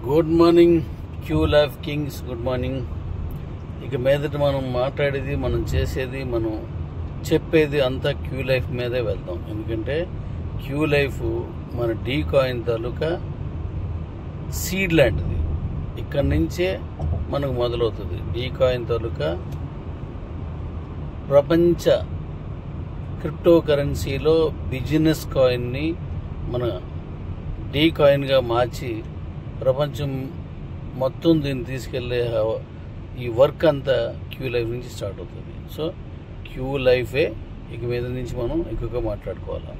Good morning Q life Kings, good morning. ఇక మీదట మనం మాట్లాడేది, మనం చేసేది, మనం చెప్పేది అంతా క్యూ లైఫ్ మీదే వెళ్తాం. ఎందుకంటే క్యూ లైఫ్ మన డీ కాయిన్ తాలూకా సీడ్ లాంటిది. ఇక్కడి నుంచే మనకు మొదలవుతుంది డీ కాయిన్ తాలూకా ప్రపంచ క్రిప్టో కరెన్సీలో బిజినెస్ కాయిన్ని మన డీ కాయిన్గా మార్చి ప్రపంచం మొత్తం దీన్ని తీసుకెళ్లే ఈ వర్క్ అంతా క్యూ లైఫ్ నుంచి స్టార్ట్ అవుతుంది. సో క్యూ లైఫే ఇక మీద నుంచి మనం ఎక్కువగా మాట్లాడుకోవాలి.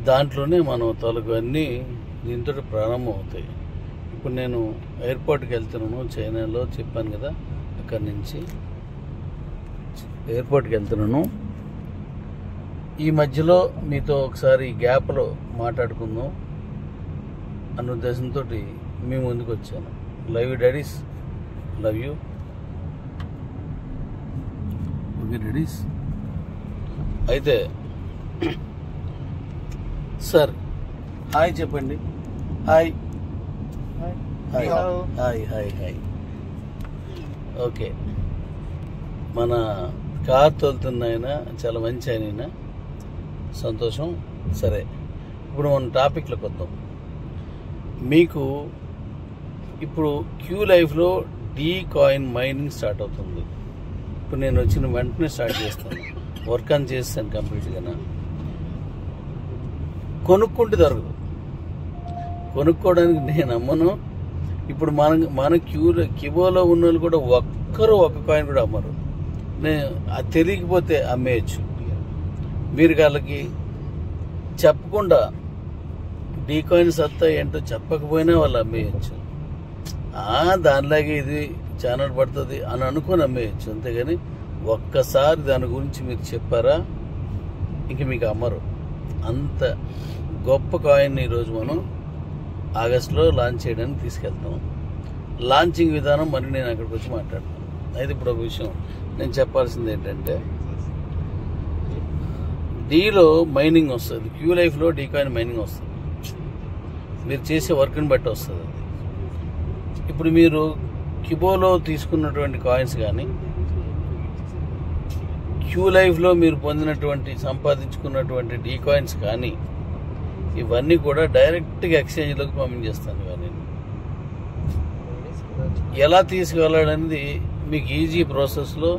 దాంట్లోనే మనం తాలూకు అన్నీ దీంతో ప్రారంభం అవుతాయి. ఇప్పుడు నేను ఎయిర్పోర్ట్కి వెళ్తున్నాను, చైనాలో చెప్పాను కదా, అక్కడి నుంచి ఎయిర్పోర్ట్కి వెళ్తున్నాను. ఈ మధ్యలో మీతో ఒకసారి గ్యాప్లో మాట్లాడుకుందాం అన్న ఉద్దేశంతో మీ ముందుకు వచ్చాను. Love you daddies, love you. Okay daddies. అయితే సార్ హాయ్ చెప్పండి. Hi hi hi hi hi. Okay, మన కార్ తోలుతున్న ఆయన చాలా మంచి ఆయన, సంతోషం. సరే, ఇప్పుడు మన టాపిక్లోకి వద్దాం. మీకు ఇప్పుడు క్యూ లైఫ్లో డీ కాయిన్ మైనింగ్ స్టార్ట్ అవుతుంది. ఇప్పుడు నేను వచ్చిన వెంటనే స్టార్ట్ చేస్తాను, వర్క్ అని చేస్తాను కంప్లీట్గా. కొనుక్కుంటే దొరకదు, కొనుక్కోవడానికి నేను అమ్మను. ఇప్పుడు మన క్యూబోలో ఉన్న వాళ్ళు కూడా ఒక్కరు ఒక కాయిన్ కూడా అమ్మరు. నేను అది తెలియకపోతే అమ్మేయచ్చు. మీరు వాళ్ళకి చెప్పకుండా డీ కాయిన్ సత్తా ఏంటో చెప్పకపోయినా వాళ్ళు అమ్మేయచ్చు. దానిలాగే ఇది ఛానల్ పడుతుంది అని అనుకుని అమ్మేయచ్చు. అంతేగాని ఒక్కసారి దాని గురించి మీరు చెప్పారా ఇంక మీకు అమ్మరు. అంత గొప్ప కాయిన్ ఈరోజు మనం ఆగస్టులో లాంచ్ చేయడానికి తీసుకెళ్తాం. లాంచింగ్ విధానం మరి నేను అక్కడికి వచ్చి మాట్లాడతాను. అయితే ఇప్పుడు ఒక విషయం నేను చెప్పాల్సింది ఏంటంటే, డీలో మైనింగ్ వస్తుంది, క్యూ లైఫ్లో డీ కాయిన్ మైనింగ్ వస్తుంది. మీరు చేసే వర్క్ని బట్టి వస్తుంది అది. ఇప్పుడు మీరు క్యూబోలో తీసుకున్నటువంటి కాయిన్స్ కానీ, క్యూ లైఫ్లో మీరు పొందినటువంటి సంపాదించుకున్నటువంటి డీ కాయిన్స్ కానీ, ఇవన్నీ కూడా డైరెక్ట్గా ఎక్స్చేంజ్లోకి పంపించేస్తాను. ఇవన్నీ ఎలా తీసుకువెళ్ళాలనేది మీకు ఈజీ ప్రాసెస్లో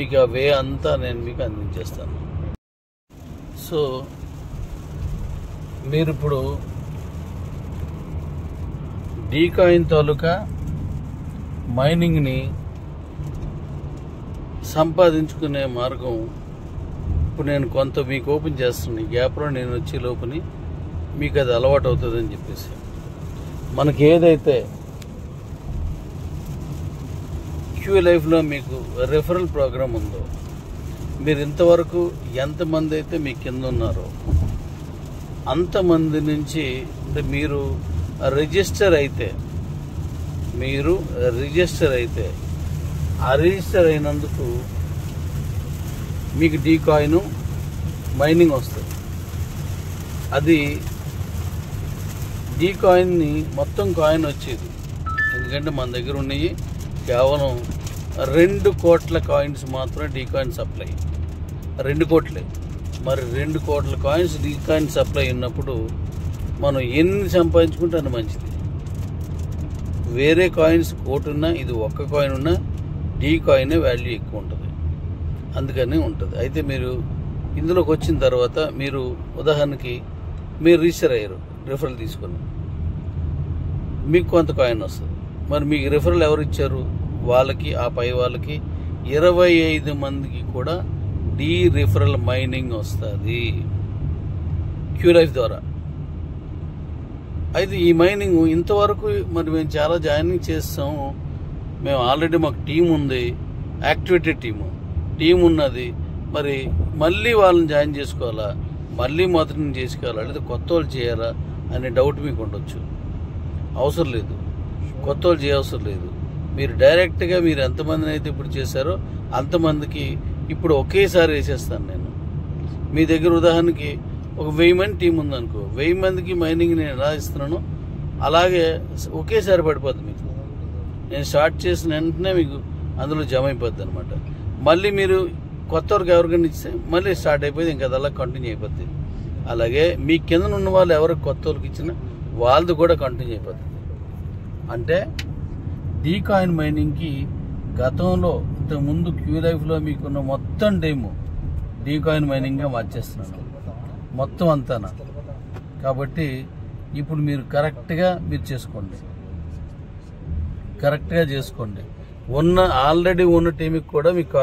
మీకు ఆ వే అంతా నేను మీకు అందించేస్తాను. సో మీరు ఇప్పుడు డీ కాయిన్ తాలూకా మైనింగ్ని సంపాదించుకునే మార్గం ఇప్పుడు నేను కొంత మీకు ఓపెన్ చేస్తున్నాను. ఈ గ్యాప్లో నేను వచ్చే లోపుని మీకు అది అలవాటు అవుతుందని చెప్పేసి, మనకి ఏదైతే క్యూ లైఫ్లో మీకు రెఫరల్ ప్రోగ్రామ్ ఉందో, మీరు ఇంతవరకు ఎంతమంది అయితే మీ కింద ఉన్నారో అంతమంది నుంచి, అంటే మీరు రిజిస్టర్ అయితే ఆ రిజిస్టర్ అయినందుకు మీకు డీ కాయిన్ మైనింగ్ వస్తుంది. అది డీ కాయిన్ని మొత్తం కాయిన్ వచ్చేది. ఎందుకంటే మన దగ్గర ఉన్నాయి కేవలం 2 కోట్ల కాయిన్స్ మాత్రమే డీ కాయిన్ సప్లై. 2 కోట్లే. మరి 2 కోట్ల కాయిన్స్ డీ కాయిన్ సప్లై ఉన్నప్పుడు మనం ఎన్ని సంపాదించుకుంటే అది మంచిది. వేరే కాయిన్స్ కోటి ఉన్నా, ఇది ఒక్క కాయిన్ ఉన్నా డీ కాయినే వాల్యూ ఎక్కువ ఉంటుంది. అందుకని ఉంటుంది. అయితే మీరు ఇందులోకి వచ్చిన తర్వాత, మీరు ఉదాహరణకి మీరు రిజిస్టర్ అయ్యారు, రిఫరల్ తీసుకొని మీకు కొంత కాయిన్ వస్తుంది. మరి మీకు రిఫరల్ ఎవరు ఇచ్చారు? వాళ్ళకి, ఆ పై వాళ్ళకి 25 మందికి కూడా డీ రిఫరల్ మైనింగ్ వస్తుంది క్యూ లైఫ్ ద్వారా. అయితే ఈ మైనింగ్ ఇంతవరకు మరి మేము చాలా జాయినింగ్ చేస్తాము. మేము ఆల్రెడీ మాకు టీం ఉంది, యాక్టివేటెడ్ టీం ఉన్నది. మరి మళ్ళీ వాళ్ళని జాయిన్ చేసుకోవాలా, మళ్ళీ మొదటి నుంచి చేసుకోవాలా, లేదా కొత్త వాళ్ళు చేయాలా అనే డౌట్ మీకు ఉండొచ్చు. అవసరం లేదు, కొత్త వాళ్ళు చేయవసరం లేదు. మీరు డైరెక్ట్గా మీరు ఎంతమందిని అయితే ఇప్పుడు చేశారో అంతమందికి ఇప్పుడు ఒకేసారి వేసేస్తాను నేను. మీ దగ్గర ఉదాహరణకి ఒక 1000 మంది టీం ఉందనుకో, 1000 మందికి మైనింగ్ నేను ఎలా ఇస్తున్నానో అలాగే ఒకేసారి పడిపోద్ది మీకు. నేను స్టార్ట్ చేసిన వెంటనే మీకు అందులో జమ అయిపోద్ది అనమాట. మళ్ళీ మీరు కొత్త వరకు ఎవరికైనా ఇస్తే మళ్ళీ స్టార్ట్ అయిపోయింది, ఇంకా అలా కంటిన్యూ అయిపోద్ది. అలాగే మీ కింద ఉన్న వాళ్ళు ఎవరికి కొత్త వాళ్ళకి ఇచ్చినా వాళ్ళది కూడా కంటిన్యూ అయిపోతుంది. అంటే డీ కాయిన్ మైనింగ్కి గతంలో ఇంతకుముందు క్యూ లైఫ్లో మీకున్న మొత్తం టైము డీ కాయిన్ మైనింగ్గా మార్చేస్తున్నాను మొత్తం అంతా. కాబట్టి ఇప్పుడు మీరు కరెక్ట్గా మీరు చేసుకోండి, కరెక్ట్గా చేసుకోండి. ఆల్రెడీ ఉన్న టీంకి కూడా మీకు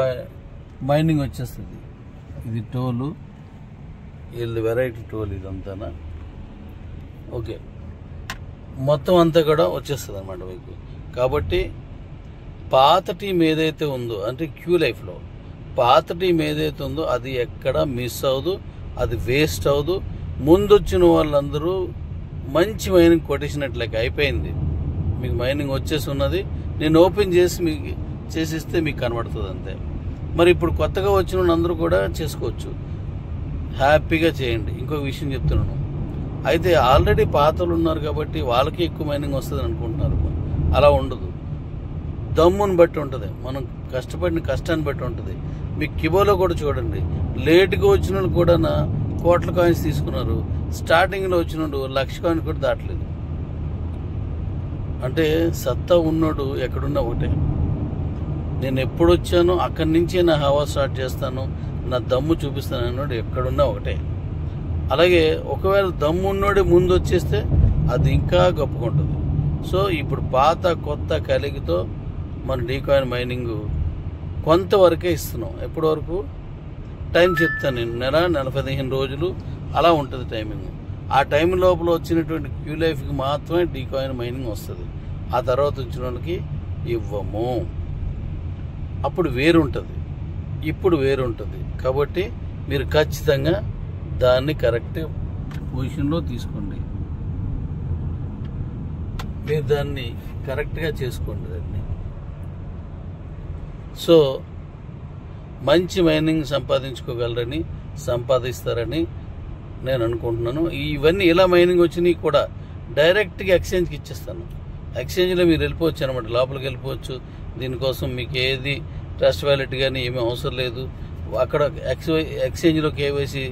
మైనింగ్ వచ్చేస్తుంది. ఇది టోలు, వీళ్ళు వెరైటీ టోల్ ఇదంతా. ఓకే, మొత్తం అంతా కూడా వచ్చేస్తుంది అన్నమాట మీకు. కాబట్టి పాత టీం ఏదైతే ఉందో అంటే క్యూ లైఫ్లో పాత టీం ఏదైతే ఉందో అది ఎక్కడ మిస్ అవ్వదు, అది వేస్ట్ అవ్వదు. ముందొచ్చిన వాళ్ళందరూ మంచి మైనింగ్ కొట్టేసినట్లయితే అయిపోయింది, మీకు మైనింగ్ వచ్చేసి ఉన్నది. నేను ఓపెన్ చేసి మీకు చేసిస్తే మీకు కనబడుతుంది అంతే. మరి ఇప్పుడు కొత్తగా వచ్చిన వాళ్ళందరూ కూడా చేసుకోవచ్చు, హ్యాపీగా చేయండి. ఇంకొక విషయం చెప్తున్నాను, అయితే ఆల్రెడీ పాతలు ఉన్నారు కాబట్టి వాళ్ళకి ఎక్కువ మైనింగ్ వస్తుంది అనుకుంటున్నారు. అలా ఉండదు, దమ్ముని బట్టి ఉంటుంది, మనం కష్టపడిన కష్టాన్ని బట్టి ఉంటుంది. మీకు కిబోలో కూడా చూడండి, లేట్గా వచ్చిన వాళ్ళు కూడా కోట్ల కాయిన్స్ తీసుకున్నారు. స్టార్టింగ్లో వచ్చిన వాళ్ళు 1,00,000 కాయిన్ కూడా దాటలేదు. అంటే సత్తా ఉన్నోడు ఎక్కడున్నా ఒకటే. నేను ఎప్పుడు వచ్చానో అక్కడి నుంచే నా హవా స్టార్ట్ చేస్తాను, నా దమ్ము చూపిస్తాను అన్నాడు ఎక్కడున్నా ఒకటే. అలాగే ఒకవేళ దమ్ము ఉన్నోడే ముందు వచ్చేస్తే అది ఇంకా గొప్పకుంటుంది. సో ఇప్పుడు పాత కొత్త కలిగితో మన డీ కాయిన్ మైనింగ్ కొంతవరకే ఇస్తున్నాం. ఎప్పటి వరకు టైం చెప్తాను నేను, నెల 15 రోజులు అలా ఉంటుంది టైమింగ్. ఆ టైం లోపల వచ్చినటువంటి క్యూ లైఫ్కి మాత్రమే డీ కాయిన్ మైనింగ్ వస్తుంది. ఆ తర్వాత వచ్చిన వాళ్ళకి ఇవ్వము. అప్పుడు వేరుంటుంది, ఇప్పుడు వేరుంటుంది. కాబట్టి మీరు ఖచ్చితంగా దాన్ని కరెక్ట్ పొజిషన్లో తీసుకోండి, మీరు దాన్ని కరెక్ట్గా చేసుకోండి దాన్ని. సో మంచి మైనింగ్ సంపాదించుకోగలరని, సంపాదిస్తారని నేను అనుకుంటున్నాను. ఇవన్నీ ఇలా మైనింగ్ వచ్చినాయి కూడా డైరెక్ట్గా ఎక్స్చేంజ్కి ఇచ్చేస్తాను. ఎక్స్చేంజ్లో మీరు వెళ్ళిపోవచ్చు అనమాట, లోపలికి వెళ్ళిపోవచ్చు. దీనికోసం మీకు ఏది ట్రస్ట్ వ్యాలెట్ కానీ ఏమీ అవసరం లేదు. అక్కడ ఎక్స్చేంజ్లో కేవైసీ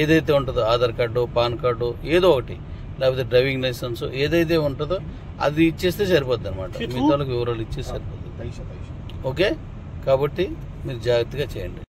ఏదైతే ఉంటుందో ఆధార్ కార్డు, పాన్ కార్డు ఏదో ఒకటి, లేకపోతే డ్రైవింగ్ లైసెన్స్ ఏదైతే ఉంటుందో అది ఇచ్చేస్తే సరిపోద్ది అనమాట. మిగతా వివరాలు ఇచ్చేస్తే సరిపోతుంది. ఓకే, కాబట్టి మీరు జాగ్రత్తగా చేయండి.